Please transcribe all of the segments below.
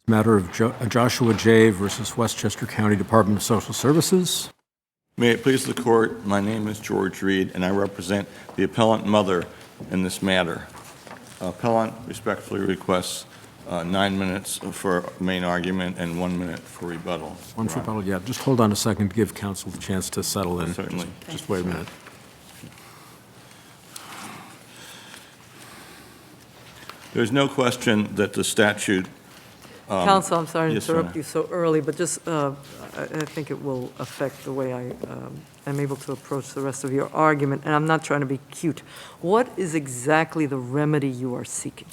Matter of Joshua J. versus Westchester County Department of Social Services. May it please the court, my name is George Reed, and I represent the appellant mother in this matter. Appellant respectfully requests 9 minutes for main argument and 1 minute for rebuttal. One for rebuttal, yeah. Just hold on a second to give counsel the chance to settle in. Certainly. Just wait a minute. There's no question that the statute... Counsel, I'm sorry to yes, interrupt ma'am. you so early, but just, I think it will affect the way I am able to approach the rest of your argument, and I'm not trying to be cute. What is exactly the remedy you are seeking?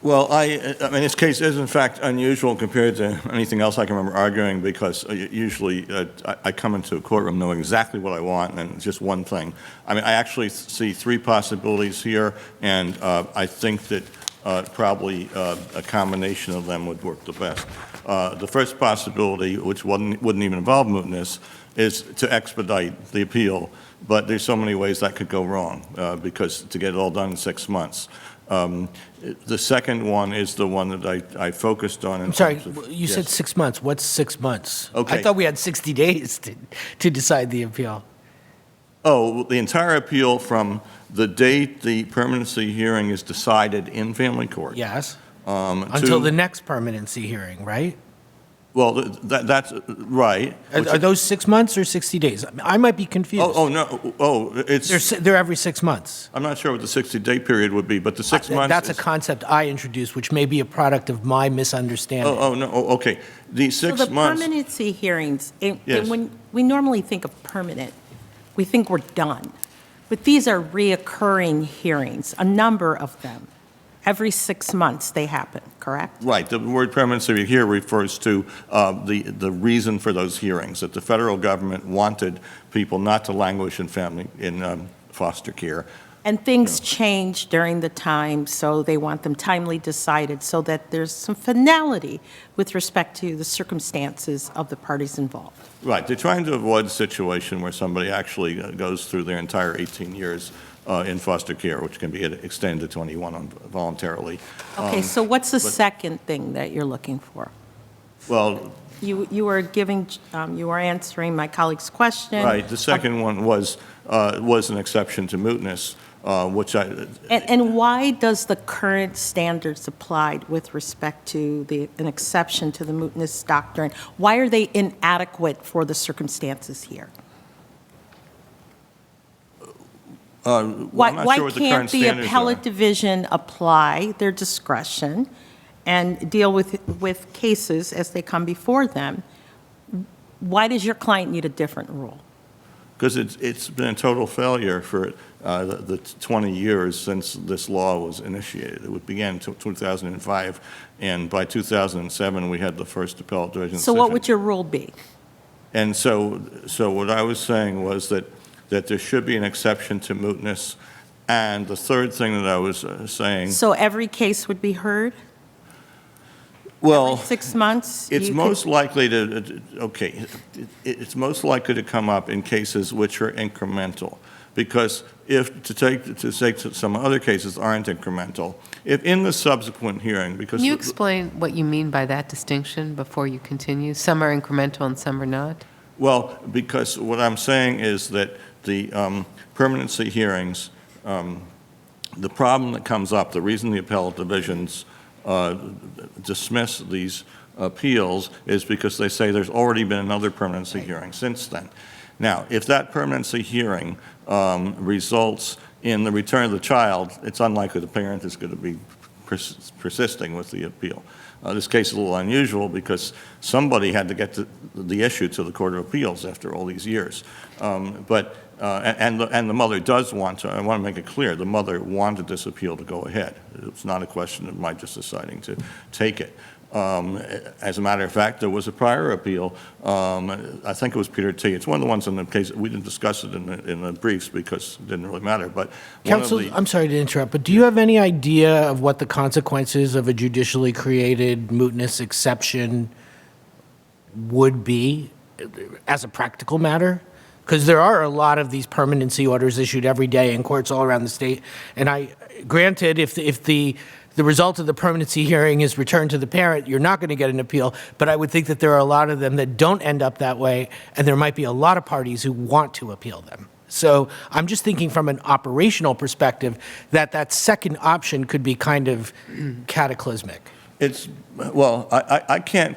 Well, I mean, this case is in fact unusual compared to anything else I can remember arguing, because usually I come into a courtroom knowing exactly what I want, and it's just one thing. I mean, I actually see three possibilities here, and I think that probably a combination of them would work the best. The first possibility, which wouldn't even involve mootness, is to expedite the appeal, but there's so many ways that could go wrong, because to get it all done in 6 months. The second one is the one that I focused on. I'm sorry, you said 6 months. What's 6 months? Okay. I thought we had 60 days to decide the appeal. Oh, the entire appeal from the date the permanency hearing is decided in family court. Yes. Until the next permanency hearing, right? Well, that's right. Are those 6 months or 60 days? I might be confused. They're every 6 months. I'm not sure what the 60-day period would be, but the 6 months. That's a concept I introduced, which may be a product of my misunderstanding. Okay. The 6 months. So the permanency hearings, and Yes. when we normally think of permanent, we think we're done. But these are reoccurring hearings, a number of them. Every 6 months they happen, correct? Right. The word permanency here refers to the reason for those hearings, that the federal government wanted people not to languish in foster care. And things change during the time, so they want them timely decided so that there's some finality with respect to the circumstances of the parties involved. Right. They're trying to avoid a situation where somebody actually goes through their entire 18 years in foster care, which can be extended to 21 voluntarily. Okay, so what's the second thing that you're looking for? Well, You were giving, you were answering my colleague's question. right. The second one was an exception to mootness, which I... And why does the current standards applied with respect to an exception to the mootness doctrine, why are they inadequate for the circumstances here? Why can't the appellate division apply their discretion and deal with cases as they come before them? Why does your client need a different rule? Because it's been a total failure for the 20 years since this law was initiated. It began in 2005, and by 2007 we had the first appellate division decision. So what would your rule be? And so what I was saying was that there should be an exception to mootness. And the third thing that I was saying... So every case would be heard? Well, every 6 months? It's most likely to, okay, it's most likely to come up in cases which are incremental. Because if, to say some other cases aren't incremental, if in the subsequent hearing, because... Can you explain what you mean by that distinction before you continue? Some are incremental and some are not? Well, because what I'm saying is that the permanency hearings, the problem that comes up, the reason the appellate divisions dismiss these appeals is because they say there's already been another permanency hearing since then. Now, if that permanency hearing results in the return of the child, it's unlikely the parent is going to be persisting with the appeal. This case is a little unusual because somebody had to get the issue to the Court of Appeals after all these years. And the mother does want to, I want to make it clear, the mother wanted this appeal to go ahead. It's not a question of my just deciding to take it. As a matter of fact, there was a prior appeal. I think it was Peter T. It's one of the ones in the case, we didn't discuss it in the briefs because it didn't really matter. But Counsel, I'm sorry to interrupt, but do you have any idea of what the consequences of a judicially created mootness exception would be as a practical matter? Because there are a lot of these permanency orders issued every day in courts all around the state. And granted, if the the result of the permanency hearing is returned to the parent, you're not going to get an appeal. But I would think that there are a lot of them that don't end up that way, and there might be a lot of parties who want to appeal them. So I'm just thinking from an operational perspective that that second option could be kind of cataclysmic. It's, well, I can't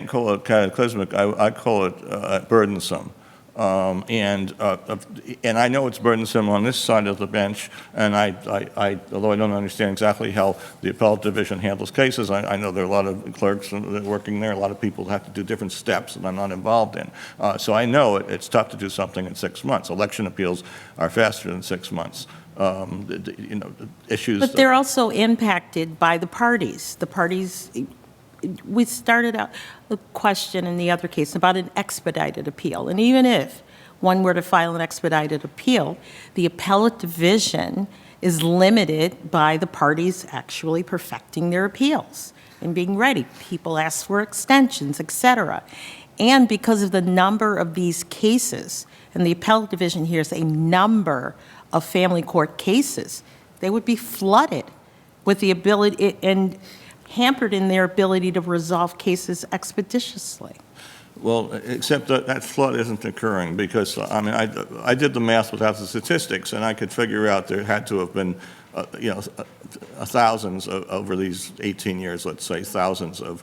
call it cataclysmic, I call it burdensome. And I know it's burdensome on this side of the bench, and although I don't understand exactly how the appellate division handles cases, I know there are a lot of clerks working there, a lot of people have to do different steps that I'm not involved in. So I know it's tough to do something in 6 months. Election appeals are faster than 6 months. Issues. But they're also impacted by the parties. The parties, we started out the question in the other case about an expedited appeal. And even if one were to file an expedited appeal, the appellate division is limited by the parties actually perfecting their appeals and being ready. People ask for extensions, et cetera. And because of the number of these cases, and the appellate division hears a number of family court cases, they would be flooded with the ability and hampered in their ability to resolve cases expeditiously. Well, except that flood isn't occurring because, I mean, I did the math without the statistics, and I could figure out there had to have been, thousands over these 18 years, let's say, thousands of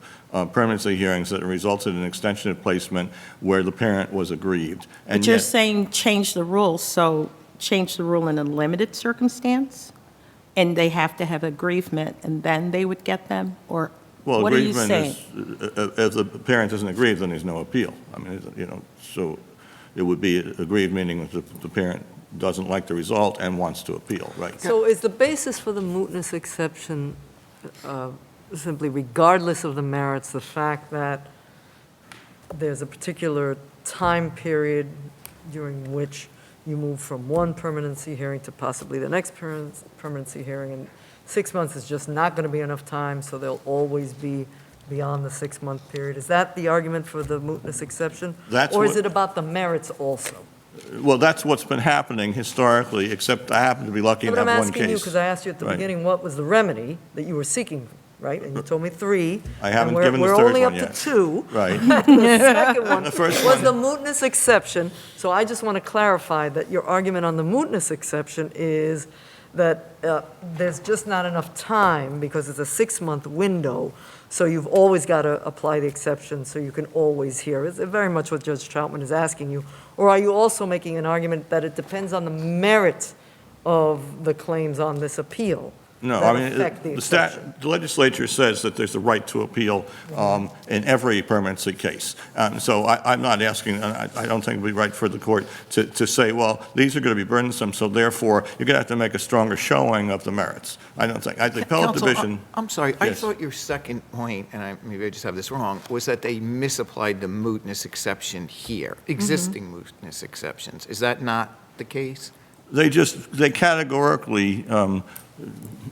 permanency hearings that resulted in extension of placement where the parent was aggrieved. And But you're yet, saying change the rules, so change the rule in a limited circumstance? And they have to have aggrievement, and then they would get them? Or well, what are you aggrievement saying? is, if the parent isn't aggrieved, then there's no appeal. I mean, so it would be aggrieved, meaning that the parent doesn't like the result and wants to appeal, right? So is the basis for the mootness exception simply regardless of the merits, the fact that there's a particular time period during which you move from one permanency hearing to possibly the next permanency hearing, and 6 months is just not going to be enough time, so they'll always be beyond the 6-month period? Is that the argument for the mootness exception? Or is it about the merits also? Well, that's what's been happening historically, except I happen to be lucky But to have I'm one asking you, case. because I asked you at the Right. beginning, what was the remedy that you were seeking, right? And you told me 3. I haven't and given the third We're only one up yet. to 2. Right. The second one The first was one- the mootness exception. So I just want to clarify that your argument on the mootness exception is that there's just not enough time because it's a 6-month window, so you've always got to apply the exception so you can always hear. It's very much what Judge Troutman is asking you. Or are you also making an argument that it depends on the merit of the claims on this appeal? No, that I mean, affect the the exception? the legislature says that there's a right to appeal in every permanency case. So I'm not asking, I don't think it would be right for the court to say, well, these are going to be burdensome, so therefore you're going to have to make a stronger showing of the merits. I don't think, the appellate Counsel, division. I'm sorry, I Yes. thought your second point, and maybe I just have this wrong, was that they misapplied the mootness exception here, existing mootness exceptions. Is that not the case? They categorically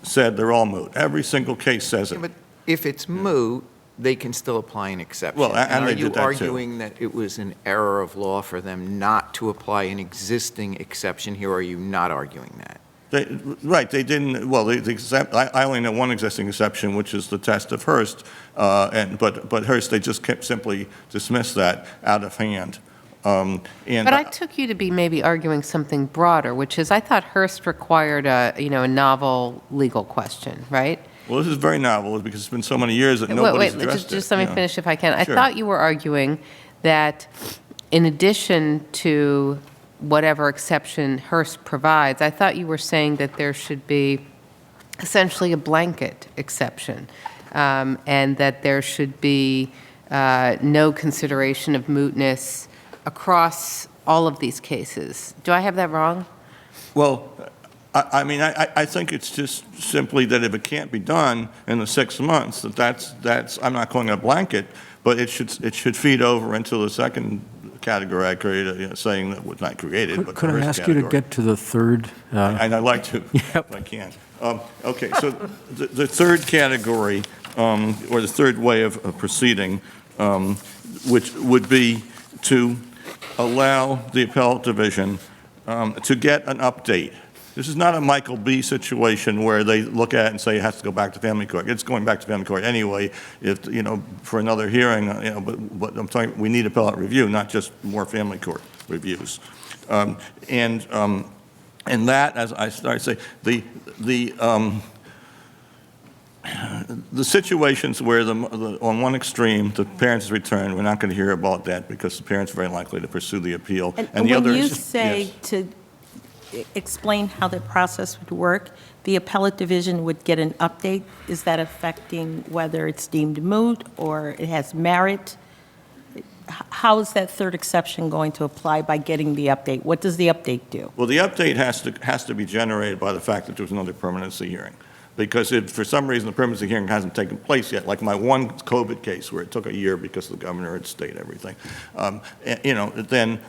said they're all moot. Every single case says Yeah, it. but if it's moot, they can still apply an exception. Well, and they did that, too. Are you arguing that it was an error of law for them not to apply an existing exception here, or are you not arguing that? Right, they didn't, well, I only know one existing exception, which is the test of Hearst, but Hearst, they just simply dismissed that out of hand. But I took you to be maybe arguing something broader, which is I thought Hearst required a novel legal question, right? Well, this is very novel because it's been so many years that nobody's Wait, addressed it. just let me finish if I can. Sure. I thought you were arguing that in addition to whatever exception Hearst provides, I thought you were saying that there should be essentially a blanket exception, and that there should be no consideration of mootness across all of these cases. Do I have that wrong? Well, I mean, I think it's just simply that if it can't be done in the 6 months, that's I'm not calling it a blanket, but it should feed over into the second category I created, saying that was not created, but Could I first ask you to category. get to the third? And I'd like to, if I can. Okay, so the third category, or the third way of proceeding, which would be to allow the appellate division to get an update This is not a Michael B. situation where they look at it and say it has to go back to family court. It's going back to family court anyway, if, for another hearing, but I'm talking, we need appellate review, not just more family court reviews. And that, as I started to say, the situations where on one extreme, the parents is returned, we're not going to hear about that because the parents are very likely to pursue the appeal. And the other when you is, say yes. to explain how the process would work, the appellate division would get an update. Is that affecting whether it's deemed moot or it has merit? How is that third exception going to apply by getting the update? What does the update do? Well, the update has to be generated by the fact that there's another permanency hearing. Because if for some reason the permanency hearing hasn't taken place yet, like my one COVID case where it took a year because the governor had stayed everything, then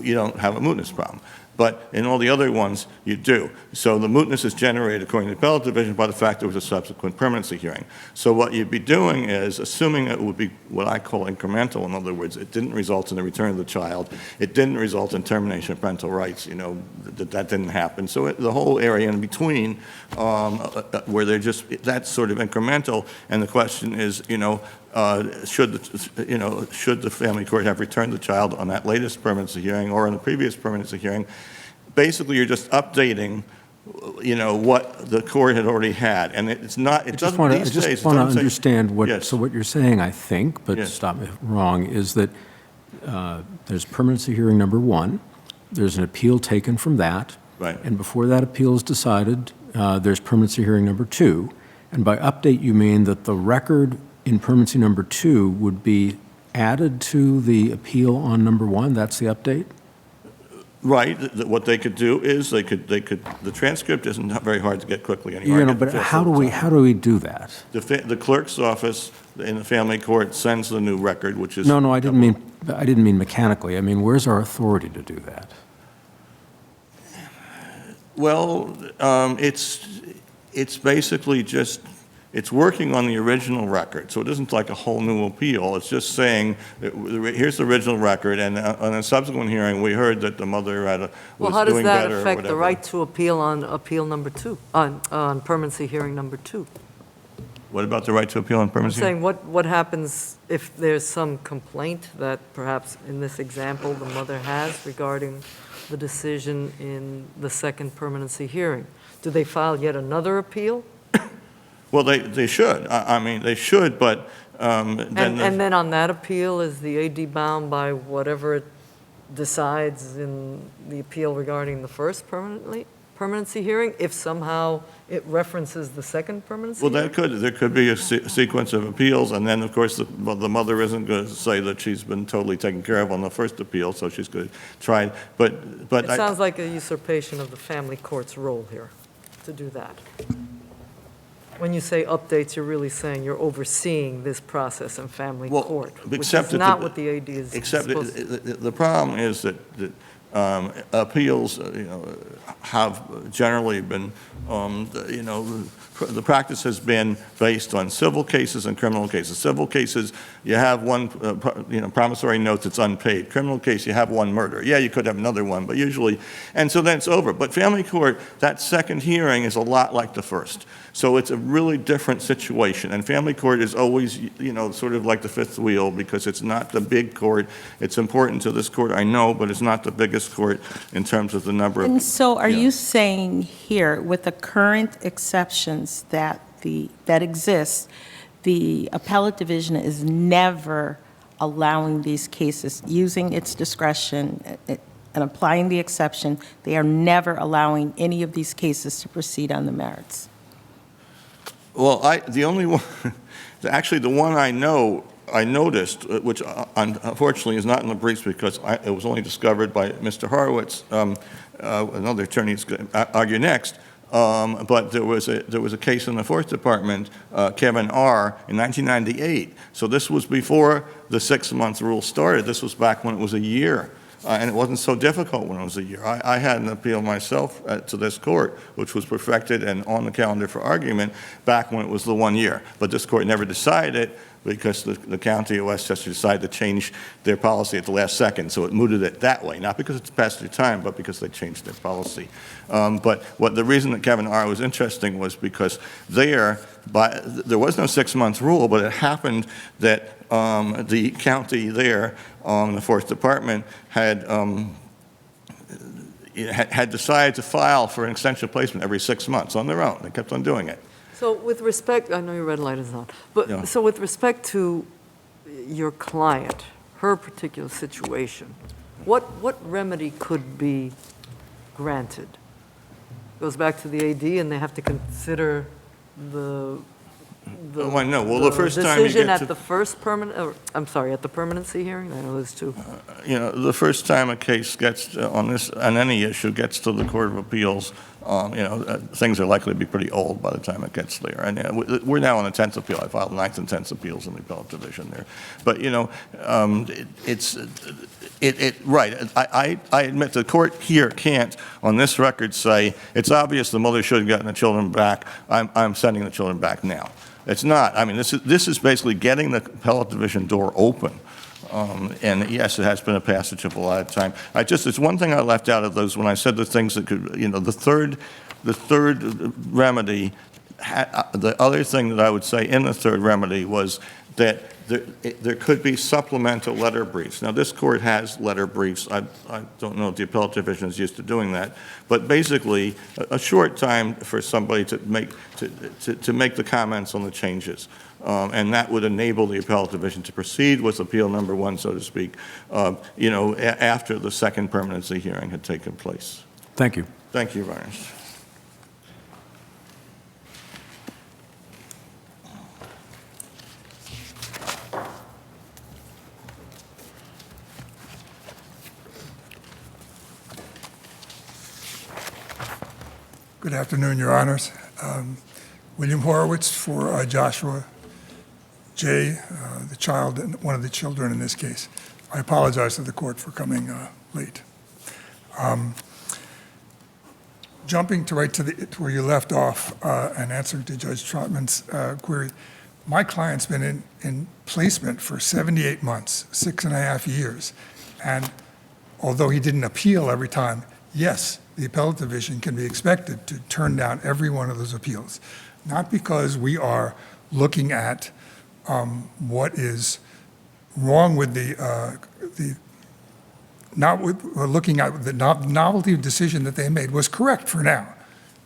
you don't have a mootness problem. But in all the other ones, you do. So the mootness is generated, according to the appellate division, by the fact there was a subsequent permanency hearing. So what you'd be doing is, assuming it would be what I call incremental, in other words, it didn't result in the return of the child, it didn't result in termination of parental rights, that didn't happen. So the whole area in between, where they're just, that's sort of incremental, and the question is, should the family court have returned the child on that latest permanency hearing or on the previous permanency hearing? Basically, you're just updating, what the court had already had, and it's not. It doesn't. I just want to understand what. Yes. So what you're saying, I think, but Yes. stop me if I'm wrong, is that there's permanency hearing number one. There's an appeal taken from that. Right. And before that appeal is decided, there's permanency hearing number two. And by update, you mean that the record in permanency number two would be added to the appeal on number one? That's the update? Right. What they could do is the transcript isn't very hard to get quickly anymore. But how do we do that? The clerk's office in the family court sends the new record, which is. No, I didn't mean mechanically. I mean, where's our authority to do that? Well, it's basically just, it's working on the original record, so it isn't like a whole new appeal. It's just saying, here's the original record, and on a subsequent hearing, we heard that the mother was Well, doing better or whatever. how does that affect the right to appeal on appeal number two, on permanency hearing number two? What about the right to appeal on I'm permanency? saying, what happens if there's some complaint that perhaps in this example the mother has regarding the decision in the second permanency hearing? Do they file yet another appeal? Well, they should. I mean, they should, but then. And then on that appeal, is the AD bound by whatever it decides in the appeal regarding the first permanency hearing, if somehow it references the second permanency Well, hearing? there could be a sequence of appeals, and then, of course, the mother isn't going to say that she's been totally taken care of on the first appeal, so she's going to try, but. It sounds like a usurpation of the family court's role here, to do that. When you say updates, you're really saying you're overseeing this process in family court, which except is that not what the AD is Except supposed to. the problem is that appeals, have generally been, the practice has been based on civil cases and criminal cases. Civil cases, you have one, promissory note that's unpaid. Criminal case, you have one murder. Yeah, you could have another one, but usually, and so then it's over. But family court, that second hearing is a lot like the first. So it's a really different situation. And family court is always, sort of like the fifth wheel because it's not the big court. It's important to this court, I know, but it's not the biggest court in terms of the number of. And so are Yeah. you saying here, with the current exceptions that exist, the appellate division is never allowing these cases, using its discretion and applying the exception, they are never allowing any of these cases to proceed on the merits? Well, the only one, actually the one I noticed, which unfortunately is not in the briefs because it was only discovered by Mr. Horowitz, another attorney is going to argue next, but there was a case in the Fourth Department, Kevin R., in 1998. So this was before the 6-month rule started. This was back when it was a year. and it wasn't so difficult when it was a year. I had an appeal myself to this court, which was perfected and on the calendar for argument back when it was the 1 year. But this court never decided it because the county of Westchester decided to change their policy at the last second, so it mooted it that way, not because it's past their time, but because they changed their policy. But the reason that Kevin R. was interesting was because there was no 6-month rule, but it happened that the county there, the Fourth Department, had decided to file for an extension of placement every 6 months on their own. They kept on doing it. So with respect, I know your red light is on, Yeah. but, so with respect to your client, her particular situation, what remedy could be granted? Goes back to the AD, and they have to consider the Oh, I know. Well, the first time you decision get at to- the first at the permanency hearing? I know there's two. The first time a case gets on any issue gets to the Court of Appeals, things are likely to be pretty old by the time it gets there. And we're now on the 10th appeal. I filed 9th and 10th appeals in the appellate division there. But, right. I admit the court here can't, on this record, say, it's obvious the mother should have gotten the children back. I'm sending the children back now. It's not. I mean, this is basically getting the appellate division door open. And yes, it has been a passage of a lot of time. There's one thing I left out of those when I said the things that could, the third remedy, the other thing that I would say in the third remedy was that there could be supplemental letter briefs. Now, this court has letter briefs. I don't know if the appellate division is used to doing that, but basically a short time for somebody to make the comments on the changes. And that would enable the appellate division to proceed with appeal number 1, so to speak, after the second permanency hearing had taken place. Thank you. Thank you, Varnish. Good afternoon, Your Honors. William Horowitz for Joshua J., the child, one of the children in this case. I apologize to the court for coming late. Jumping right to where you left off and answering to Judge Trotman's query, my client's been in placement for 78 months, 6.5 years. And although he didn't appeal every time, yes, the appellate division can be expected to turn down every one of those appeals. Not because we are looking at what is wrong with we're looking at the novelty of decision that they made was correct for now.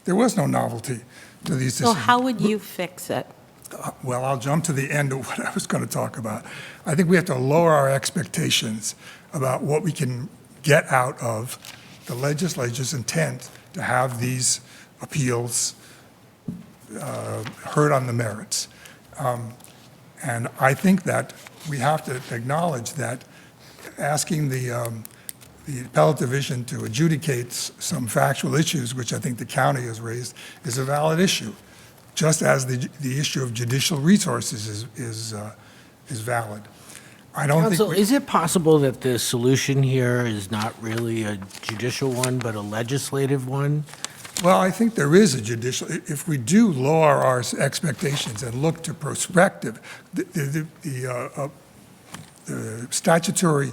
There was no novelty to these So decisions. how would you fix it? Well, I'll jump to the end of what I was going to talk about. I think we have to lower our expectations about what we can get out of the legislature's intent to have these appeals heard on the merits. And I think that we have to acknowledge that asking the appellate division to adjudicate some factual issues, which I think the county has raised, is a valid issue, just as the issue of judicial resources is valid. I don't Counsel, think is it possible that the solution here is not really a judicial one, but a legislative one? Well, I think there is a judicial, if we do lower our expectations and look to prospective, the statutory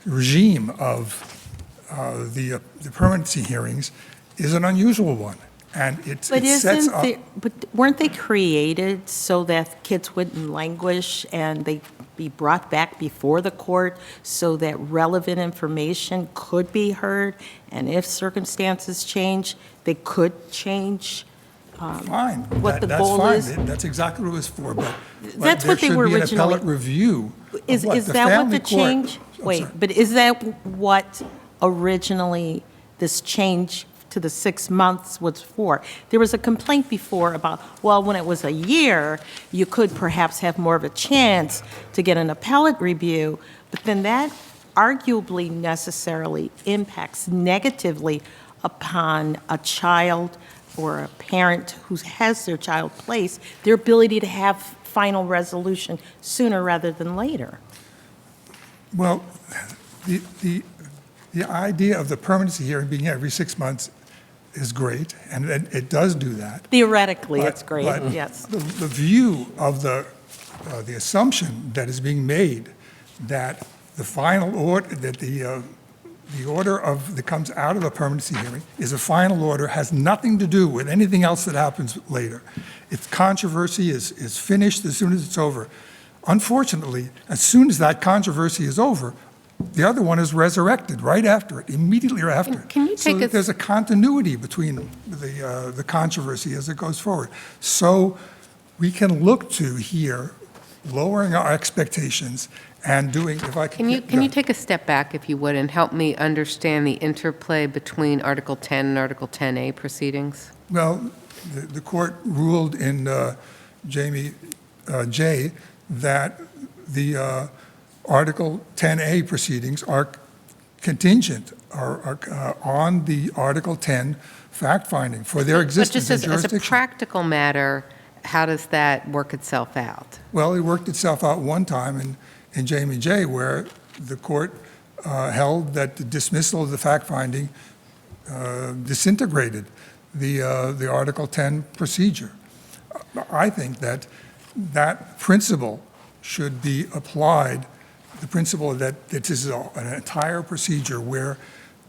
regime of the permanency hearings is an unusual one. And it sets up. But weren't they created so that kids wouldn't languish and they be brought back before the court so that relevant information could be heard? And if circumstances change, they could change Fine. what the That's goal fine. is? That's exactly what it was for, but That's what they were there should be an originally- appellate review of Is what the that what family the court- change? I'm Wait, sorry. but is that what originally this change to the 6 months was for? There was a complaint before about, well, when it was a year, you could perhaps have more of a chance to get an appellate review, but then that arguably necessarily impacts negatively upon a child or a parent who has their child placed, their ability to have final resolution sooner rather than later. Well, the The idea of the permanency hearing being every 6 months is great, and it does do that. Theoretically, But- it's great, but yes. The view of the assumption that is being made that the final order, that the order that comes out of the permanency hearing is a final order, has nothing to do with anything else that happens later. Its controversy is finished as soon as it's over. Unfortunately, as soon as that controversy is over, the other one is resurrected right after it, immediately after it. Can you So take that us- there's a continuity between the controversy as it goes forward. So we can look to here, lowering our expectations and doing, if I Can you take a step back, if you would, and help me understand the interplay between Article 10 and Article 10A proceedings? Well, the court ruled in Jamie J. that the Article 10A proceedings are contingent, are on the Article 10 fact-finding for their But existence just in as a jurisdiction. practical matter, how does that work itself out? Well, it worked itself out one time in Jamie J., where the court held that the dismissal of the fact-finding disintegrated the Article 10 procedure. I think that that principle should be applied, the principle that this is an entire procedure where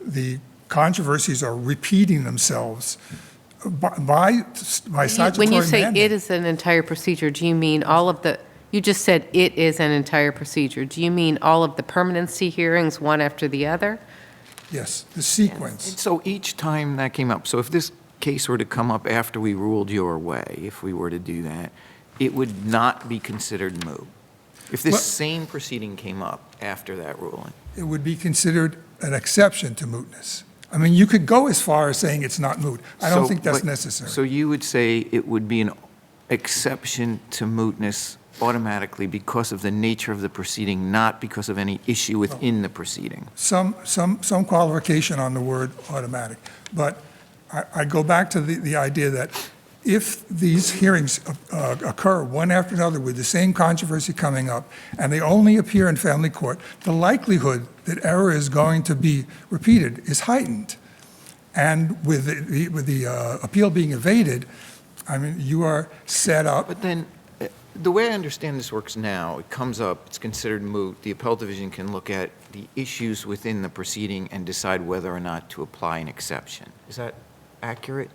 the controversies are repeating themselves by statutory When you say mandate. it is an entire procedure, do you mean all of the, you just said it is an entire procedure. Do you mean all of the permanency hearings, one after the other? Yes, the sequence. So each time that came up, so if this case were to come up after we ruled your way, if we were to do that, it would not be considered moot. If this Well- same proceeding came up after that ruling. It would be considered an exception to mootness. I mean, you could go as far as saying it's not moot. I don't So- think that's but- necessary. So you would say it would be an exception to mootness automatically because of the nature of the proceeding, not because of any issue within the proceeding? Some qualification on the word automatic. But I go back to the idea that if these hearings occur one after another with the same controversy coming up, and they only appear in family court, the likelihood that error is going to be repeated is heightened. And with the appeal being evaded, I mean, you are set up. But then, the way I understand this works now, it comes up, it's considered moot, the appellate division can look at the issues within the proceeding and decide whether or not to apply an exception. Is that accurate?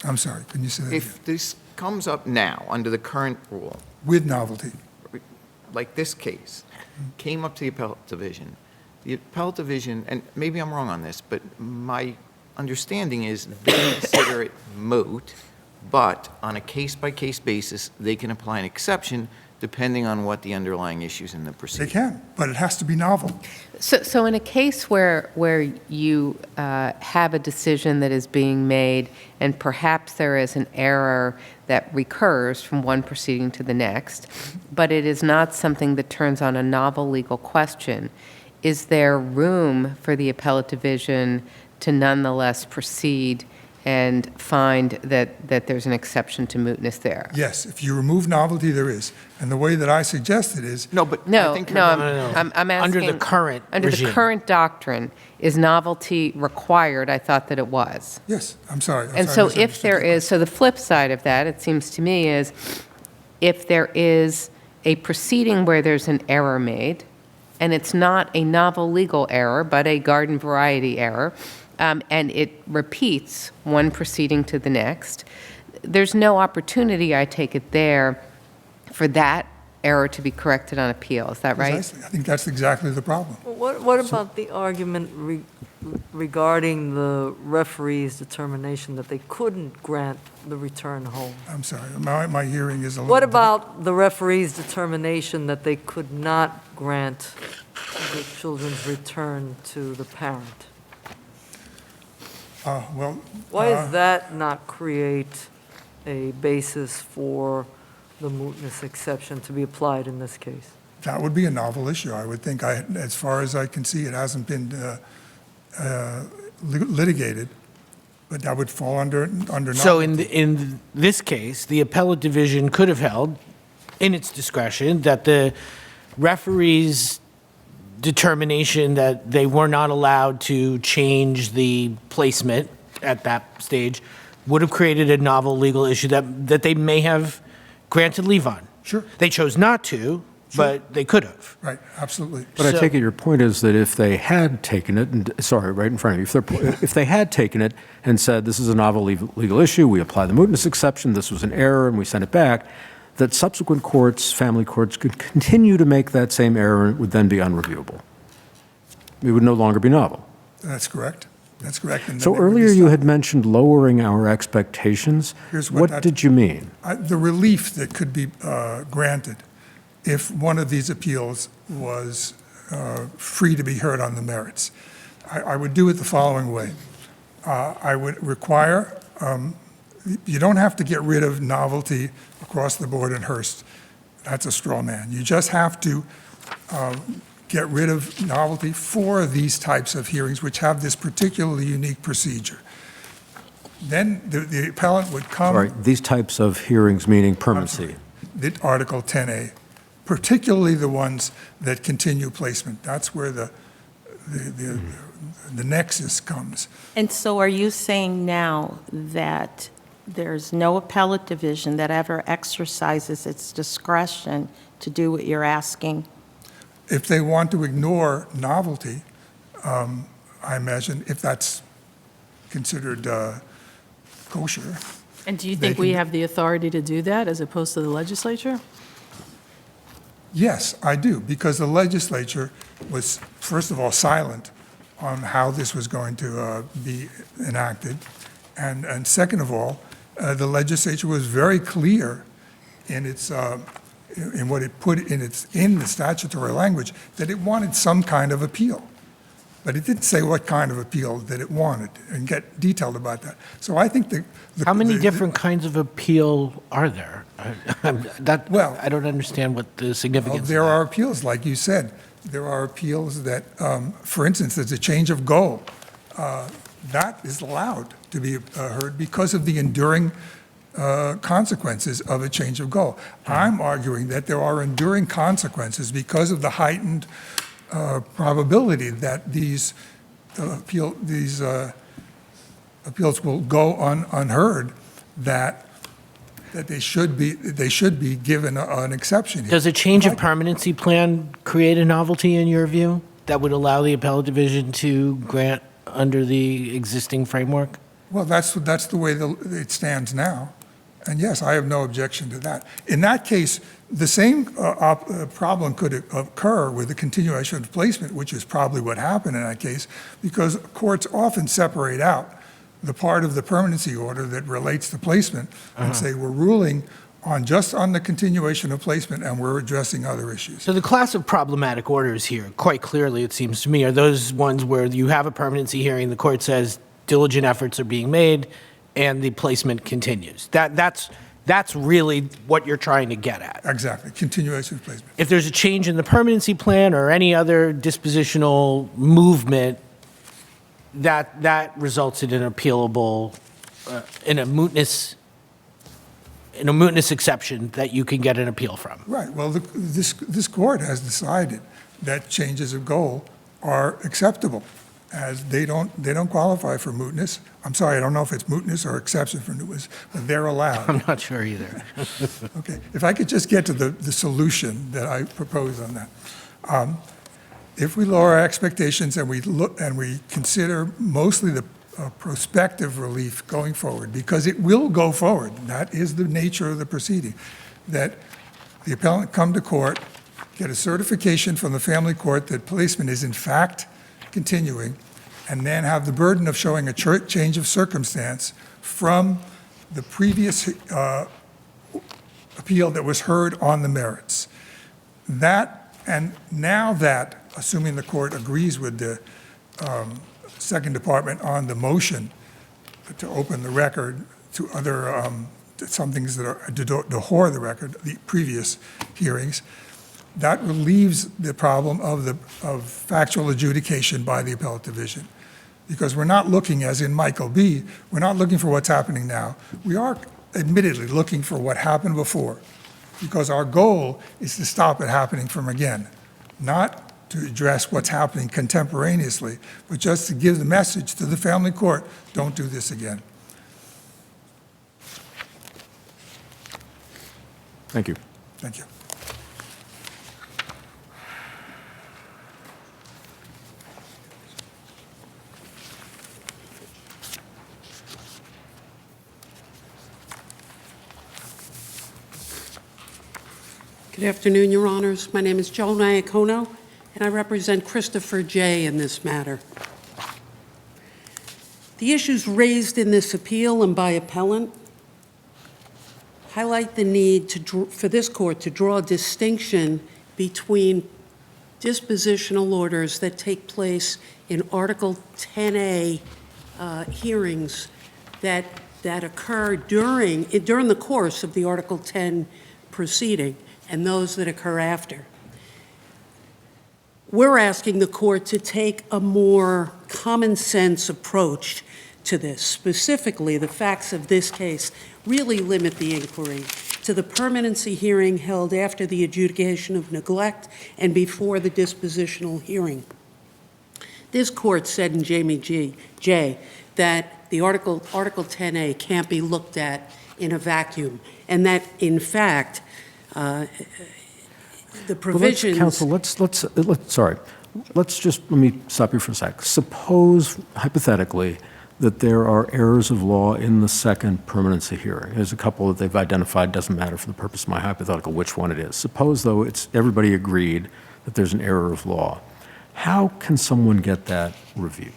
I'm sorry, can you say that again? If this comes up now, under the current rule, With novelty. like this case, came up to the appellate division, and maybe I'm wrong on this, but my understanding is they consider it moot, but on a case-by-case basis, they can apply an exception depending on what the underlying issues in the They proceeding. can, but it has to be novel. So in a case where you have a decision that is being made, and perhaps there is an error that recurs from one proceeding to the next, but it is not something that turns on a novel legal question, is there room for the appellate division to nonetheless proceed and find that there's an exception to mootness there? Yes, if you remove novelty, there is. And the way that I suggest it is, No, but I No, think. no, I'm asking. Under the current Under the regime. current doctrine, is novelty required? I thought that it was. yes, I'm sorry. And so if there is, so the flip side of that, it seems to me, is if there is a proceeding where there's an error made, and it's not a novel legal error, but a garden variety error, and it repeats one proceeding to the next, there's no opportunity, I take it there, for that error to be corrected on appeal. Is that right? Precisely. I think that's exactly the problem. What about the argument regarding the referee's determination that they couldn't grant the return home? I'm sorry, my hearing is a little. What about the referee's determination that they could not grant the children's return to the parent? Well, Why does that not create a basis for the mootness exception to be applied in this case? that would be a novel issue, I would think. As far as I can see, it hasn't been litigated, but that would fall under novelty. So in this case, the appellate division could have held, in its discretion, that the referee's determination that they were not allowed to change the placement at that stage would have created a novel legal issue that they may have granted leave on. Sure. They chose not to, but they could have. Right, absolutely. But I So- take it your point is that if they had taken it, and, sorry, right in front of you, if they had taken it and said, this is a novel legal issue, we apply the mootness exception, this was an error, and we sent it back, that subsequent courts, family courts, could continue to make that same error and it would then be unreviewable. It would no longer be novel. That's correct. That's correct. And So then it would be earlier you stopped. had mentioned lowering our expectations. Here's what What that- did you mean? The relief that could be granted if one of these appeals was free to be heard on the merits. I would do it the following way. I would require, you don't have to get rid of novelty across the board in Hearst. That's a straw man. You just have to get rid of novelty for these types of hearings, which have this particularly unique procedure. Then the appellant would come. All right, these types of hearings meaning permanency. The Article 10A, particularly the ones that continue placement. That's where the nexus comes. And so are you saying now that there's no appellate division that ever exercises its discretion to do what you're asking? If they want to ignore novelty, I imagine, if that's considered kosher. And do you They think we can- have the authority to do that as opposed to the legislature? Yes, I do, because the legislature was, first of all, silent on how this was going to be enacted. And second of all, the legislature was very clear in its, in what it put in the statutory language, that it wanted some kind of appeal. But it didn't say what kind of appeal that it wanted and get detailed about that. So I think How many different kinds of appeal are there? Well- I don't understand what the Well, significance of there that. are appeals, like you said. There are appeals that, for instance, there's a change of goal. That is allowed to be heard because of the enduring consequences of a change of goal. I'm arguing that there are enduring consequences because of the heightened probability that these appeals will go unheard, that they should be given an exception here. Does a change of permanency plan create a novelty in your view that would allow the appellate division to grant under the existing framework? Well, that's the way it stands now. And yes, I have no objection to that. In that case, the same problem could occur with the continuation of placement, which is probably what happened in that case, because courts often separate out the part of the permanency order that relates to placement and say, we're ruling just on the continuation of placement and we're addressing other issues. So the class of problematic orders here, quite clearly, it seems to me, are those ones where you have a permanency hearing, the court says diligent efforts are being made, and the placement continues. That's really what you're trying to get at. Exactly, continuation of placement. If there's a change in the permanency plan or any other dispositional movement, that results in an appealable, in a mootness exception that you can get an appeal from. Right, well, this court has decided that changes of goal are acceptable, as they don't qualify for mootness. I'm sorry, I don't know if it's mootness or exception for mootness, but they're allowed. I'm not sure either. Okay, if I could just get to the solution that I propose on that. If we lower our expectations and we look and we consider mostly the prospective relief going forward, because it will go forward, that is the nature of the proceeding, that the appellant come to court, get a certification from the family court that placement is in fact continuing, and then have the burden of showing a change of circumstance from the previous appeal that was heard on the merits. That, and now that, assuming the court agrees with the Second Department on the motion to open the record to other, some things that are to whore the record, the previous hearings, that relieves the problem of factual adjudication by the appellate division. Because we're not looking, as in Michael B., we're not looking for what's happening now. We are admittedly looking for what happened before, because our goal is to stop it happening from again, not to address what's happening contemporaneously, but just to give the message to the family court, don't do this again. Thank you. Thank you. Good afternoon, Your Honors. My name is Joan Iacono, and I represent Christopher J. in this matter. The issues raised in this appeal and by appellant highlight the need for this court to draw a distinction between dispositional orders that take place in Article 10A hearings that occur during the course of the Article 10 proceeding, and those that occur after. We're asking the court to take a more common sense approach to this. Specifically, the facts of this case really limit the inquiry to the permanency hearing held after the adjudication of neglect and before the dispositional hearing. This court said in Jamie J. that the Article 10A can't be looked at in a vacuum, and that, in fact, the provisions... Counsel, let's let me stop you for a sec. Suppose, hypothetically, that there are errors of law in the second permanency hearing. There's a couple that they've identified, doesn't matter for the purpose of my hypothetical which one it is. Suppose, though, everybody agreed that there's an error of law. How can someone get that reviewed?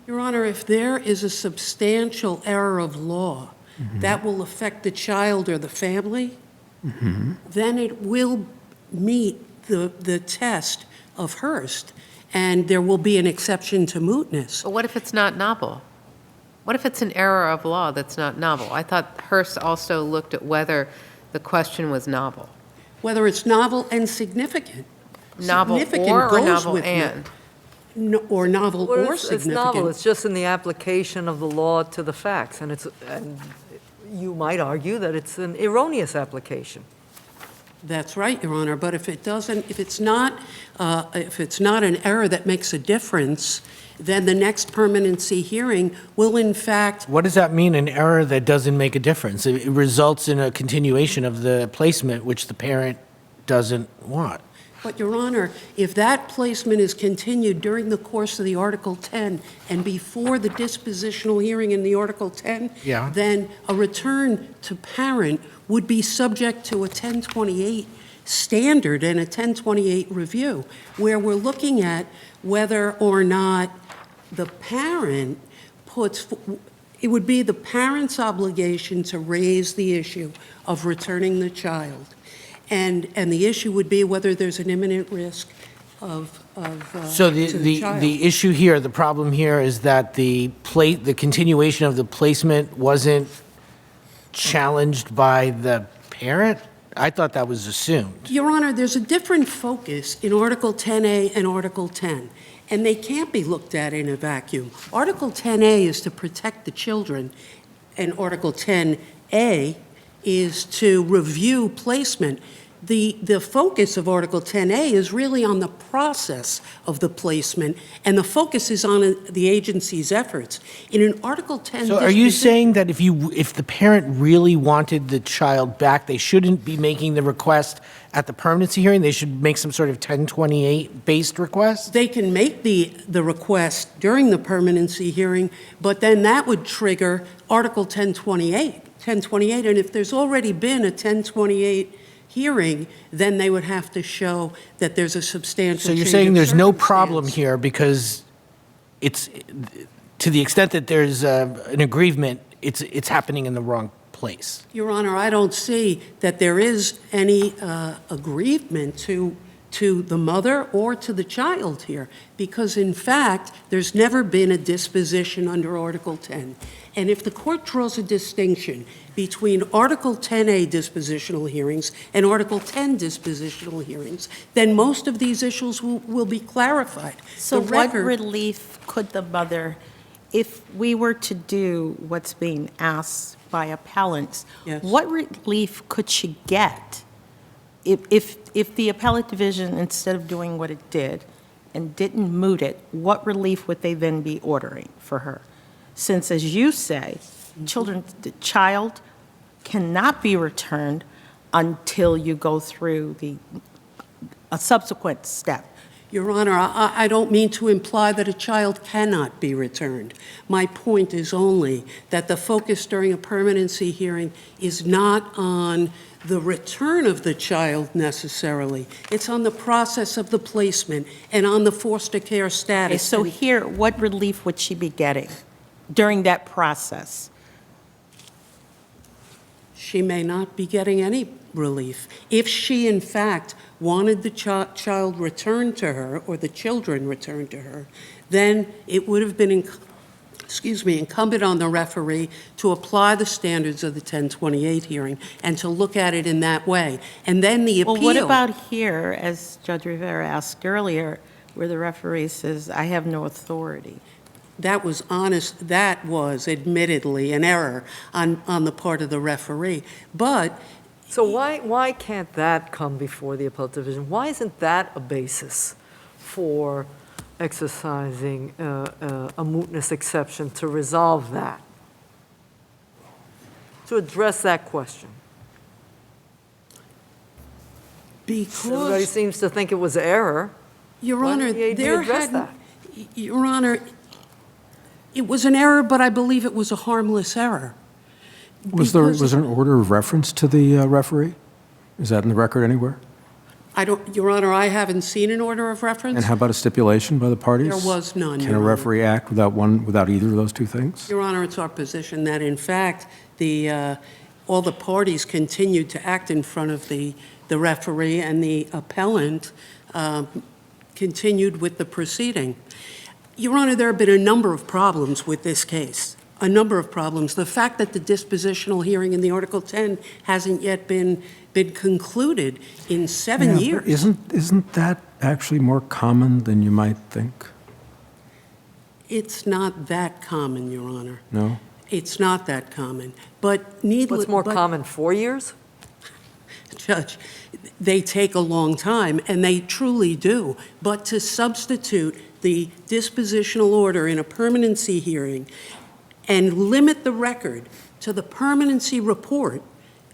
Your Honor, if there is a substantial error of law that will affect the child or the family, then it will meet the test of Hearst, and there will be an exception to mootness. But what if it's not novel? What if it's an error of law that's not novel? I thought Hearst also looked at whether the question was novel. Whether it's novel and significant. Novel Significant or goes novel with and? Or novel Well, or it's significant. novel, it's just in the application of the law to the facts, and you might argue that it's an erroneous application. That's right, Your Honor, but if it's not an error that makes a difference, then the next permanency hearing will in fact... What does that mean, an error that doesn't make a difference? It results in a continuation of the placement, which the parent doesn't want. But, Your Honor, if that placement is continued during the course of the Article 10 and before the dispositional hearing in the Article 10, then a return to parent would be subject to a 1028 standard and a 1028 review, where we're looking at whether or not the parent it would be the parent's obligation to raise the issue of returning the child. And the issue would be whether there's an imminent risk of So to the child. the issue here, the problem here is that the continuation of the placement wasn't challenged by the parent? I thought that was assumed. Your Honor, there's a different focus in Article 10A and Article 10, and they can't be looked at in a vacuum. Article 10A is to protect the children, and Article 10A is to review placement. The focus of Article 10A is really on the process of the placement, and the focus is on the agency's efforts. In an Article 10... So are you saying that if the parent really wanted the child back, they shouldn't be making the request at the permanency hearing? They should make some sort of 1028-based request? They can make the request during the permanency hearing, but then that would trigger Article 1028. And if there's already been a 1028 hearing, then they would have to show that there's a substantial So you're change saying of there's no problem circumstance. here because it's, to the extent that there's an aggrievement, it's happening in the wrong place? Your Honor, I don't see that there is any aggrievement to the mother or to the child here, because in fact, there's never been a disposition under Article 10. And if the court draws a distinction between Article 10A dispositional hearings and Article 10 dispositional hearings, then most of these issues will be clarified. So The what record- relief could the mother, if we were to do what's being asked by appellants, Yes. what relief could she get if the appellate division, instead of doing what it did and didn't moot it, what relief would they then be ordering for her? Since, as you say, the child cannot be returned until you go through a subsequent step. Your Honor, I don't mean to imply that a child cannot be returned. My point is only that the focus during a permanency hearing is not on the return of the child necessarily. It's on the process of the placement and on the foster care Okay, status. so here, what relief would she be getting during that process? She may not be getting any relief. If she, in fact, wanted the child returned to her, or the children returned to her, then it would have been, incumbent on the referee to apply the standards of the 1028 hearing and to look at it in that way. And then the appeal... Well, what about here, as Judge Rivera asked earlier, where the referee says, I have no authority? That was honest, that was admittedly an error on the part of the referee. But So why can't that come before the appellate division? Why isn't that a basis for exercising a mootness exception to resolve that? To address that question? Everybody because, seems to think it was error. Your Why Honor, didn't the AD there address had... Your Honor, it was an error, but I believe it was a harmless error. Was there Because- an order of reference to the referee? Is that in the record anywhere? Your Honor, I haven't seen an order of reference. And how about a stipulation by the parties? There was none, Can Your a Honor. referee act without either of those two things? Your Honor, it's our position that, in fact, all the parties continued to act in front of the referee, and the appellant continued with the proceeding. Your Honor, there have been a number of problems with this case, a number of problems. The fact that the dispositional hearing in the Article 10 hasn't yet been concluded in 7 Yeah, but years. Isn't that actually more common than you might think? It's not that common, Your Honor. No? It's not that common. But needless... What's more but- common, 4 years? Judge, they take a long time, and they truly do. But to substitute the dispositional order in a permanency hearing and limit the record to the permanency report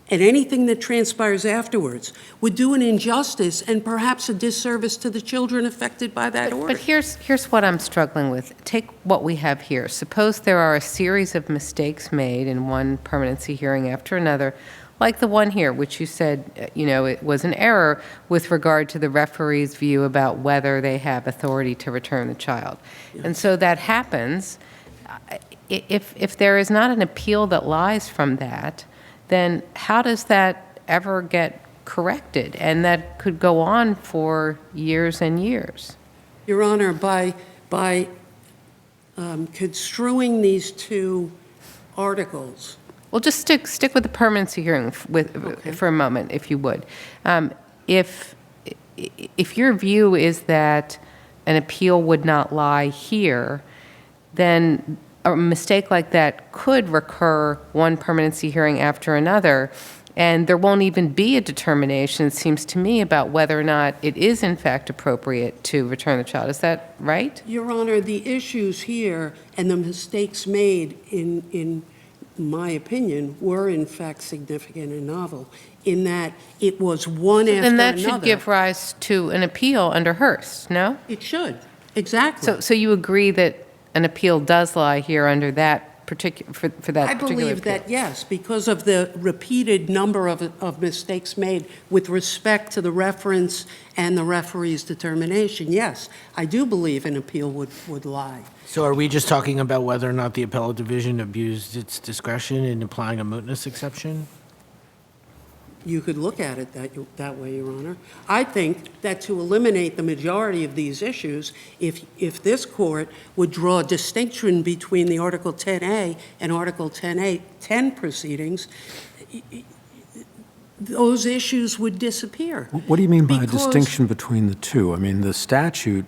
and anything that transpires afterwards would do an injustice and perhaps a disservice to the children affected by that order. But here's what I'm struggling with. Take what we have here. Suppose there are a series of mistakes made in one permanency hearing after another, like the one here, which you said, it was an error with regard to the referee's view about whether they have authority to return the child. Yes. And so that happens. If there is not an appeal that lies from that, then how does that ever get corrected? And that could go on for years and years. Your Honor, by construing these two articles, Well, just stick with the permanency hearing for a moment, if you would. If your view is that an appeal would not lie here, then a mistake like that could recur one permanency hearing after another, and there won't even be a determination, it seems to me, about whether or not it is in fact appropriate to return the child. Is that right? Your Honor, the issues here and the mistakes made in my opinion, were in fact significant and novel, in that it was one after another. Then that should give rise to an appeal under Hearst, no? It should, exactly. So you agree that an appeal does lie here under that particular, for that I particular believe appeal? that, yes, because of the repeated number of mistakes made with respect to the reference and the referee's determination, yes, I do believe an appeal would lie. So are we just talking about whether or not the appellate division abused its discretion in applying a mootness exception? You could look at it that way, Your Honor. I think that to eliminate the majority of these issues, if this court would draw a distinction between the Article 10A and Article 10 proceedings, those issues would disappear. What do you mean by a Because- distinction between the two? I mean, the statute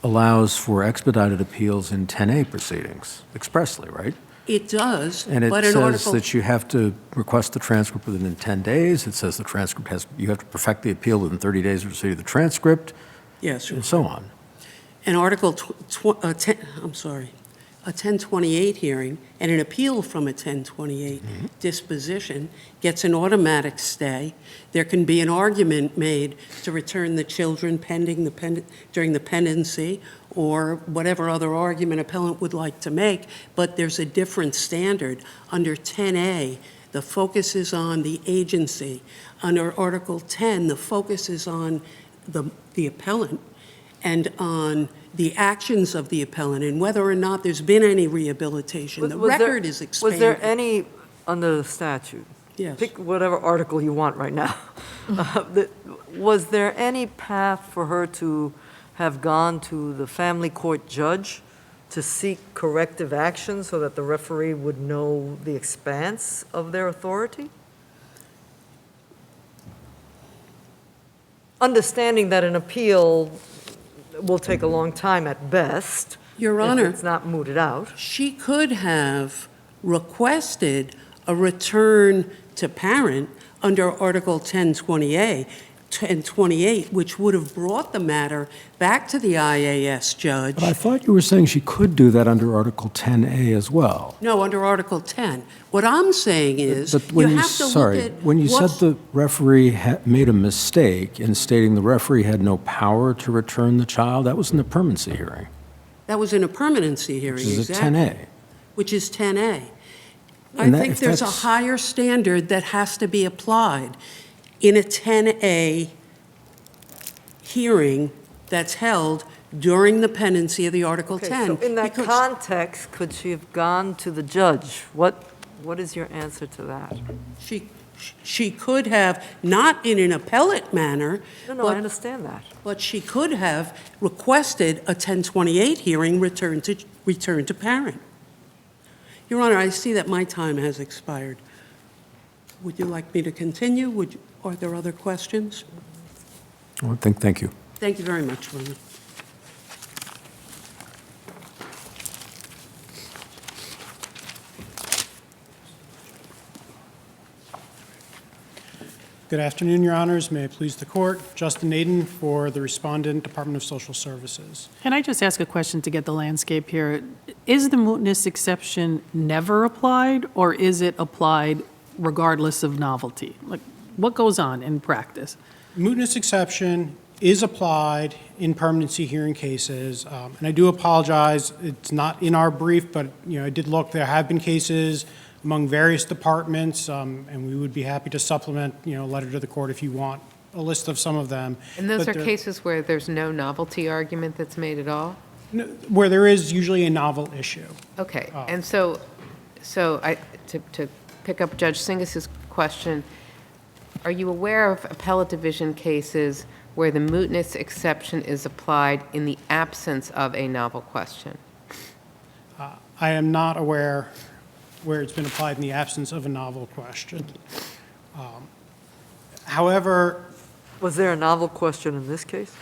allows for expedited appeals in 10A proceedings expressly, right? It does, And it but an says article... that you have to request the transcript within 10 days. It says the transcript you have to perfect the appeal within 30 days of receipt of the transcript, Yes, and so on. an Article 1028 hearing and an appeal from a 1028 disposition gets an automatic stay. There can be an argument made to return the children during the pendency, or whatever other argument appellant would like to make, but there's a different standard. Under 10A, the focus is on the agency. Under Article 10, the focus is on the appellant and on the actions of the appellant and whether or not there's been any rehabilitation. The record is expanded. Was there any, under the statute, Yes. pick whatever article you want right now, was there any path for her to have gone to the family court judge to seek corrective action so that the referee would know the expanse of their authority? Understanding that an appeal will take a long time at best. Your Honor, if it's not mooted out. she could have requested a return to parent under Article 1028, which would have brought the matter back to the IAS judge. But I thought you were saying she could do that under Article 10A as well. No, under Article 10. What I'm saying is, But you when have to look sorry, at when you said what's- the referee made a mistake in stating the referee had no power to return the child, that was in the permanency hearing, That was in a permanency hearing, which is a exactly. 10A. Which is 10A. I And that- think if there's a that's- higher standard that has to be applied in a 10A hearing that's held during the pendency of the Article Okay, 10. so in that because context, could she have gone to the judge? What is your answer to that? she could have, not in an appellate manner, No, I but understand that. but she could have requested a 1028 hearing return to parent. Your Honor, I see that my time has expired. Would you like me to continue? Are there other questions? Thank you. Thank you very much, Your Honor. Good afternoon, Your Honors. May it please the Court. Justin Naden for the Respondent, Department of Social Services. Can I just ask a question to get the landscape here? Is the mootness exception never applied, or is it applied regardless of novelty? Like, what goes on in practice? Mootness exception is applied in permanency hearing cases, and I do apologize, it's not in our brief, but, I did look, there have been cases among various departments, and we would be happy to supplement, a letter to the court if you want a list of some of them. And those But are cases where there's no novelty argument that's made at all? where there is usually a novel issue. Okay, and so to pick up Judge Singus's question, are you aware of appellate division cases where the mootness exception is applied in the absence of a novel question? I am not aware where it's been applied in the absence of a novel question. However, Was there a novel question in this case?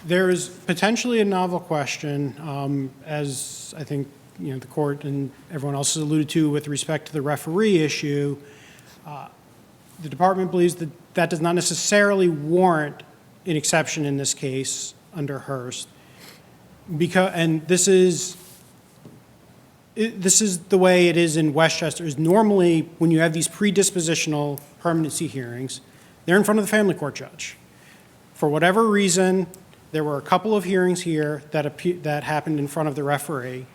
there is potentially a novel question, as I think, the court and everyone else has alluded to with respect to the referee issue. The department believes that that does not necessarily warrant an exception in this case under Hearst. And this is the way it is in Westchester, is normally when you have these predispositional permanency hearings, they're in front of the family court judge. For whatever reason, there were a couple of hearings here that happened in front of the referee,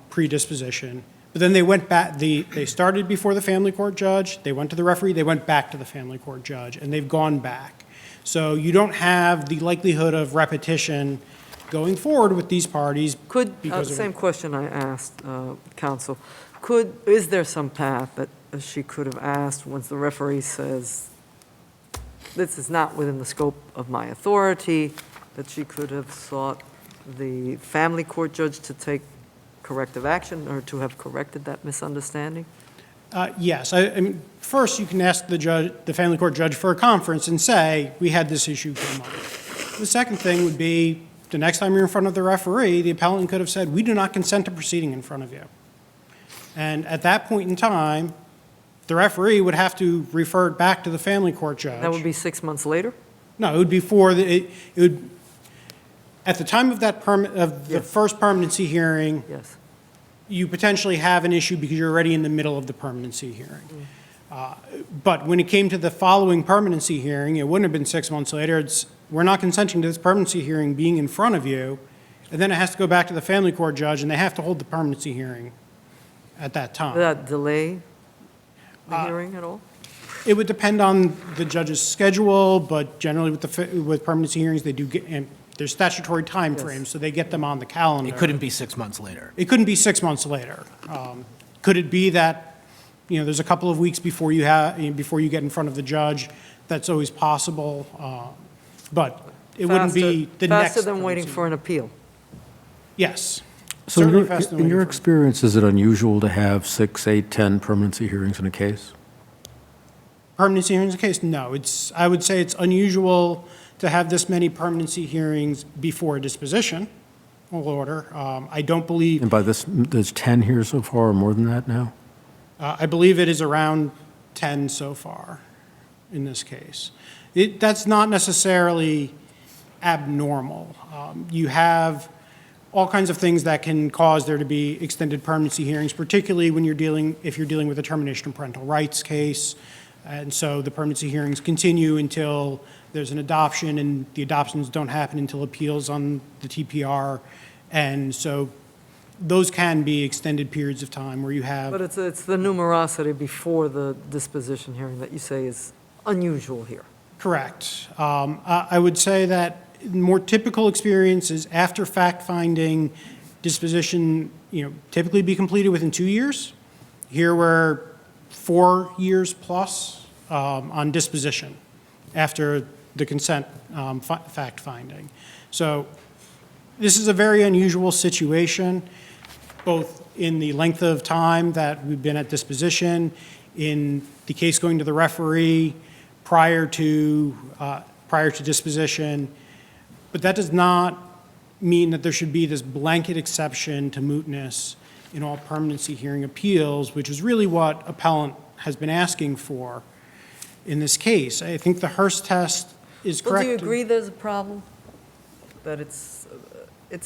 predisposition, but then they went back, they started before the family court judge, they went to the referee, they went back to the family court judge, and they've gone back. So you don't have the likelihood of repetition going forward with these parties. Same question I asked counsel. Is there some path that she could have asked once the referee says, this is not within the scope of my authority, that she could have sought the family court judge to take corrective action or to have corrected that misunderstanding? Yes. I mean, first, you can ask the family court judge for a conference and say, we had this issue come up. The second thing would be, the next time you're in front of the referee, the appellant could have said, we do not consent to proceeding in front of you. And at that point in time, the referee would have to refer it back to the family court judge. That would be 6 months later? No, it would be it would, at the time of that the Yes. first permanency hearing, Yes. you potentially have an issue because you're already in the middle of the permanency hearing. But when it came to the following permanency hearing, it wouldn't have been 6 months later. We're not consenting to this permanency hearing being in front of you, and then it has to go back to the family court judge, and they have to hold the permanency hearing at that time. Would that delay the hearing at all? It would depend on the judge's schedule, but generally with permanency hearings, they do get, and there's statutory timeframes, so they get them on the calendar. It couldn't be 6 months later. It couldn't be 6 months later. Could it be that, there's a couple of weeks before you get in front of the judge? That's always possible, but it wouldn't be the next. Faster than waiting permanency. for an appeal. Yes. So Certainly faster than in your waiting for- experience, is it unusual to have 6, 8, 10 permanency hearings in a case? Permanency hearings in case? No, I would say it's unusual to have this many permanency hearings before a disposition order. I don't believe, And by this, there's 10 here so far, or more than that now? I believe it is around 10 so far in this case. That's not necessarily abnormal. You have all kinds of things that can cause there to be extended permanency hearings, particularly if you're dealing with a termination of parental rights case. And so the permanency hearings continue until there's an adoption, and the adoptions don't happen until appeals on the TPR. And so those can be extended periods of time where you have. But it's the numerosity before the disposition hearing that you say is unusual here. Correct. I would say that more typical experience is after fact-finding, disposition, typically be completed within 2 years. Here we're 4 years plus on disposition after the consent fact-finding. So this is a very unusual situation, both in the length of time that we've been at disposition, in the case going to the referee prior to disposition. But that does not mean that there should be this blanket exception to mootness in all permanency hearing appeals, which is really what Appellant has been asking for in this case. I think the Hearst test is Well, correct. do you agree there's a problem? That it's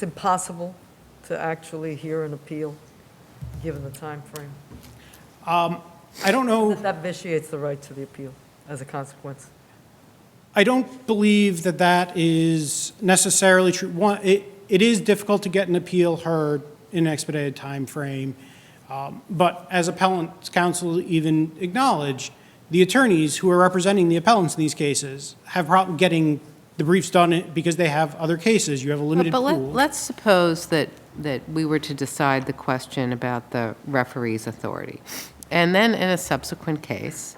impossible to actually hear an appeal, given the time frame? I don't know. That vitiates the right to the appeal as a consequence. I don't believe that that is necessarily true. One, it is difficult to get an appeal heard in an expedited time frame, but as Appellant's counsel even acknowledged, the attorneys who are representing the appellants in these cases have problem getting the briefs done because they have other cases. You have a limited But pool. let's suppose that we were to decide the question about the referee's authority. And then in a subsequent case,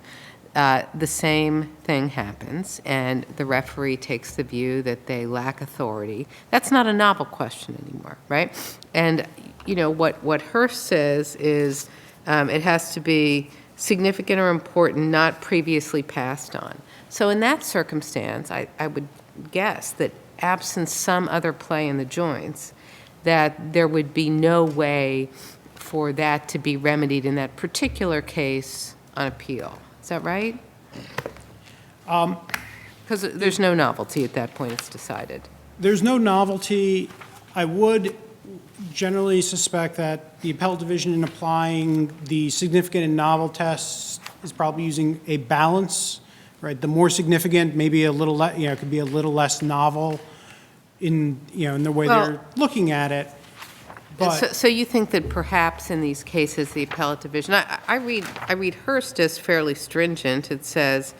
the same thing happens, and the referee takes the view that they lack authority. That's not a novel question anymore, right? And, what Hearst says is it has to be significant or important, not previously passed on. So in that circumstance, I would guess that absent some other play in the joints, that there would be no way for that to be remedied in that particular case on appeal. Is that right? Because there's no novelty at that point, it's decided. There's no novelty. I would generally suspect that the appellate division in applying the significant and novel tests is probably using a balance, right? The more significant, maybe a little, it could be a little less novel in the way they're looking at it. But So you think that perhaps in these cases, the appellate division, I read Hearst as fairly stringent. It says,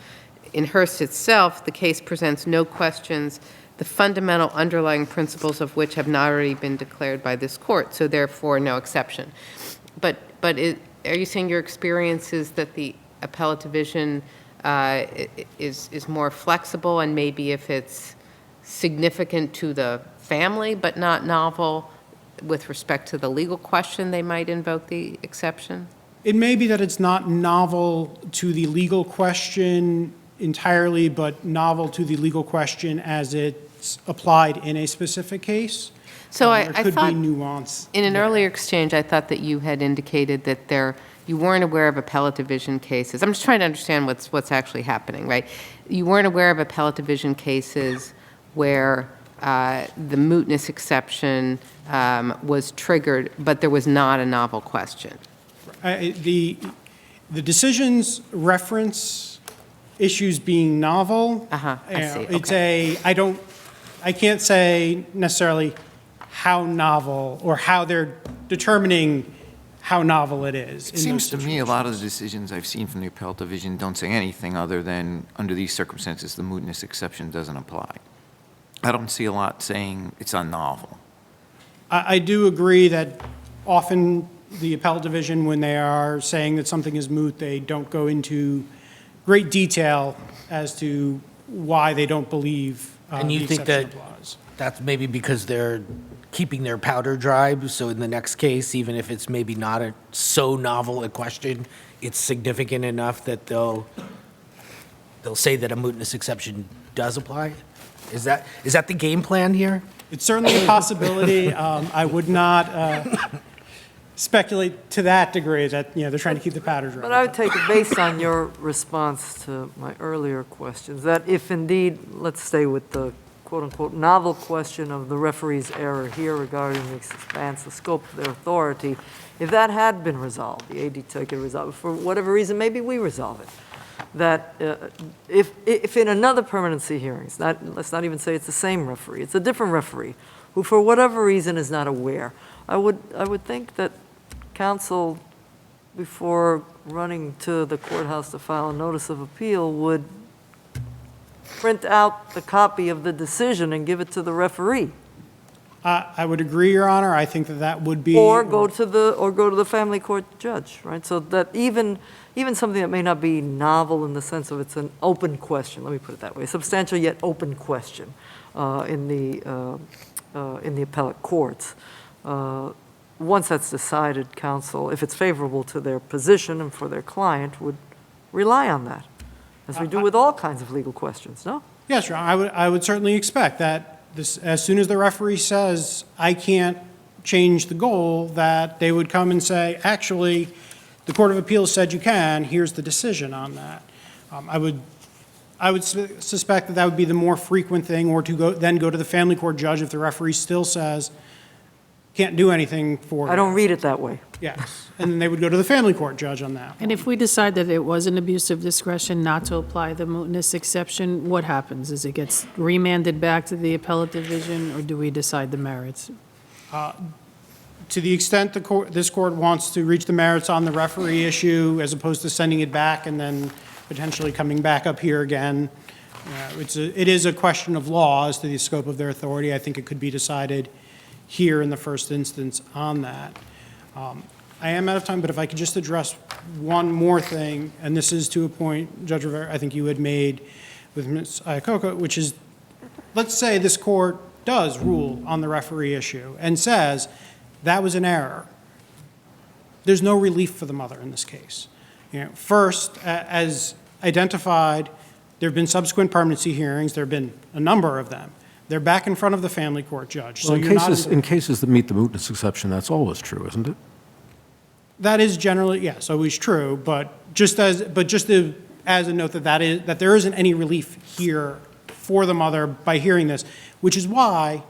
in Hearst itself, the case presents no questions, the fundamental underlying principles of which have not already been declared by this court, so therefore no exception. But are you saying your experience is that the appellate division is more flexible, and maybe if it's significant to the family but not novel, with respect to the legal question, they might invoke the exception? it may be that it's not novel to the legal question entirely, but novel to the legal question as it's applied in a specific case. So I There could thought, be nuance. in an there. earlier exchange, I thought that you had indicated that you weren't aware of appellate division cases. I'm just trying to understand what's actually happening, right? You weren't aware of appellate division cases where the mootness exception was triggered, but there was not a novel question. The decisions reference issues being novel. I see, It's okay. I can't say necessarily how novel or how they're determining how novel it is. It seems to me a lot of the decisions I've seen from the appellate division don't say anything other than, under these circumstances, the mootness exception doesn't apply. I don't see a lot saying it's unnovel. I do agree that often the appellate division, when they are saying that something is moot, they don't go into great detail as to why they don't believe And you the think exception that applies. that's maybe because they're keeping their powder dry, so in the next case, even if it's maybe not so novel a question, it's significant enough that they'll say that a mootness exception does apply? Is that the game plan here? It's certainly a possibility. I would not speculate to that degree that, they're trying to keep the powder dry. But I would take it, based on your response to my earlier questions, that if indeed, let's stay with the quote-unquote novel question of the referee's error here regarding the expanse, the scope of their authority, if that had been resolved, the AD took it resolved, for whatever reason, maybe we resolve it. That if in another permanency hearing, let's not even say it's the same referee, it's a different referee, who for whatever reason is not aware, I would think that counsel, before running to the courthouse to file a notice of appeal, would print out the copy of the decision and give it to the referee. I would agree, Your Honor. I think that would be. Or go to the family court judge, right? So that even something that may not be novel in the sense of it's an open question, let me put it that way, substantial yet open question in the appellate courts. Once that's decided, counsel, if it's favorable to their position and for their client, would rely on that, as we do with all kinds of legal questions, no? Yes, Your Honor. I would certainly expect that as soon as the referee says, I can't change the goal, that they would come and say, actually, the Court of Appeals said you can, here's the decision on that. I would suspect that would be the more frequent thing, or to then go to the family court judge if the referee still says, can't do anything for. I don't read it that way. Yes, and then they would go to the family court judge on that. And if we decide that it was an abuse of discretion not to apply the mootness exception, what happens? Is it gets remanded back to the appellate division, or do we decide the merits? To the extent this court wants to reach the merits on the referee issue, as opposed to sending it back and then potentially coming back up here again, it is a question of law as to the scope of their authority. I think it could be decided here in the first instance on that. I am out of time, but if I could just address one more thing, and this is to a point, Judge Rivera, I think you had made with Ms. Iacocca, which is, let's say this court does rule on the referee issue and says that was an error. There's no relief for the mother in this case. First, as identified, there have been subsequent permanency hearings. There have been a number of them. They're back in front of the family court judge. So Well, you're not in cases that meet the mootness exception, that's always true, isn't it? That is generally, yes, always true, but just as a note that there isn't any relief here for the mother by hearing this, which is why,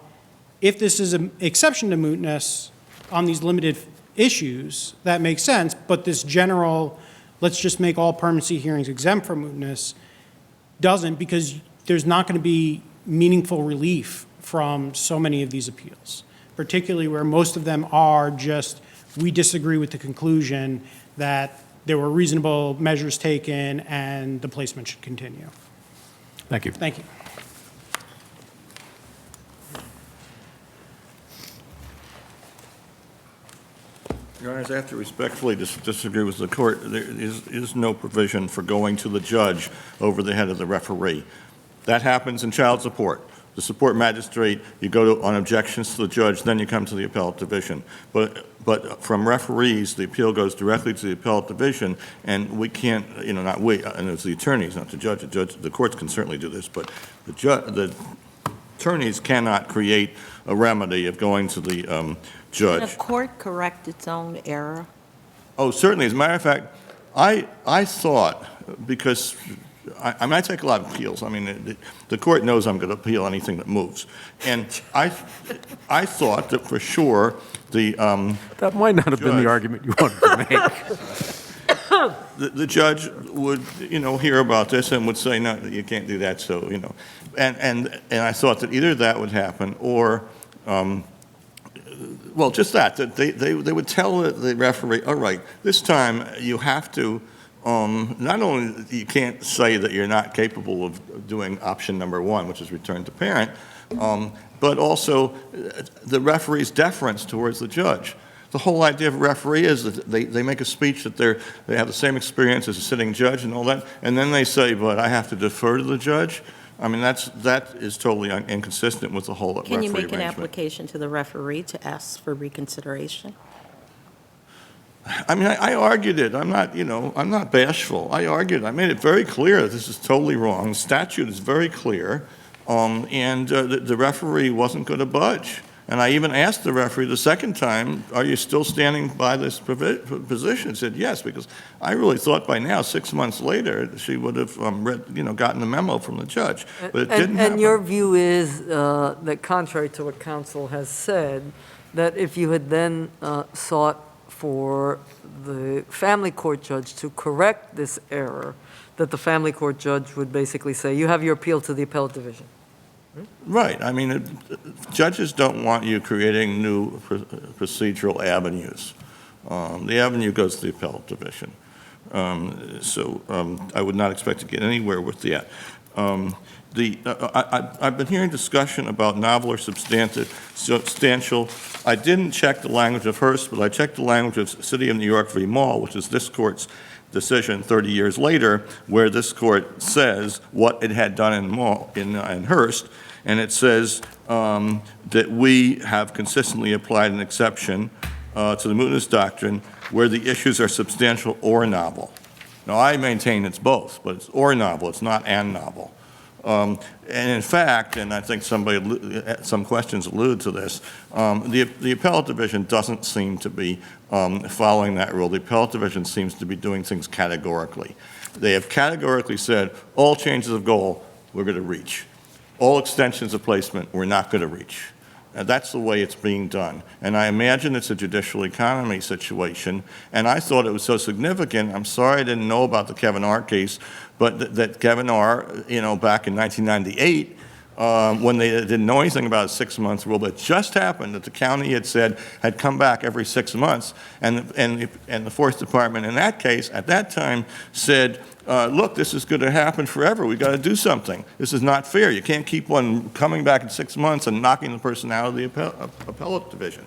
if this is an exception to mootness on these limited issues, that makes sense, but this general, let's just make all permanency hearings exempt from mootness, doesn't, because there's not going to be meaningful relief from so many of these appeals, particularly where most of them are just, we disagree with the conclusion that there were reasonable measures taken and the placement should continue. Thank you. Thank you. Your Honors, I have to respectfully disagree with the court. There is no provision for going to the judge over the head of the referee. That happens in child support. The support magistrate, you go on objections to the judge, then you come to the appellate division. But from referees, the appeal goes directly to the appellate division, and we can't, not we, and it's the attorneys, not the judge. The courts can certainly do this, but the attorneys cannot create a remedy of going to the Can judge. a court correct its own error? Oh, certainly. As a matter of fact, I thought, because I mean, I take a lot of appeals. I mean, the court knows I'm going to appeal anything that moves. And I thought that for sure the That might not have been the Judge. argument you wanted to make. the judge would, hear about this and would say, no, you can't do that, so, And I thought that either that would happen or, well, just that they would tell the referee, all right, this time you have to, not only you can't say that you're not capable of doing option number one, which is return to parent, but also the referee's deference towards the judge. The whole idea of a referee is that they make a speech that they have the same experience as a sitting judge and all that, and then they say, but I have to defer to the judge. I mean, that is totally inconsistent with the whole referee Can you make an arrangement. application to the referee to ask for reconsideration? I mean, I argued it. I'm not bashful. I argued. I made it very clear that this is totally wrong. The statute is very clear, and the referee wasn't going to budge. And I even asked the referee the second time, are you still standing by this position? He said, yes, because I really thought by now, 6 months later, she would have gotten the memo from the judge. But it didn't happen. And your view is that contrary to what counsel has said, that if you had then sought for the family court judge to correct this error, that the family court judge would basically say, you have your appeal to the appellate division. Right. I mean, judges don't want you creating new procedural avenues. The avenue goes to the appellate division. So I would not expect to get anywhere with that. I've been hearing discussion about novel or substantial. I didn't check the language of Hearst, but I checked the language of City of New York v. Mall, which is this court's decision 30 years later, where this court says what it had done in Hearst, and it says that we have consistently applied an exception to the mootness doctrine where the issues are substantial or novel. Now, I maintain it's both, but it's or novel, it's not and novel. And in fact, and I think some questions allude to this, the appellate division doesn't seem to be following that rule. The appellate division seems to be doing things categorically. They have categorically said, all changes of goal, we're going to reach. All extensions of placement, we're not going to reach. And that's the way it's being done. And I imagine it's a judicial economy situation. And I thought it was so significant. I'm sorry I didn't know about the Kevin R. case, but that Kevin R., back in 1998, when they didn't know anything about a 6-month rule, that just happened that the county had said had come back every 6 months. And the Fourth Department in that case, at that time, said, look, this is going to happen forever. We've got to do something. This is not fair. You can't keep one coming back in 6 months and knocking the person out of the appellate division.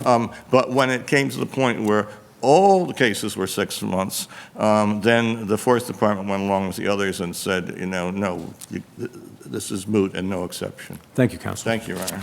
But when it came to the point where all the cases were 6 months, then the Fourth Department went along with the others and said, no, this is moot and no exception. Thank you, counsel. Thank you, Your Honor.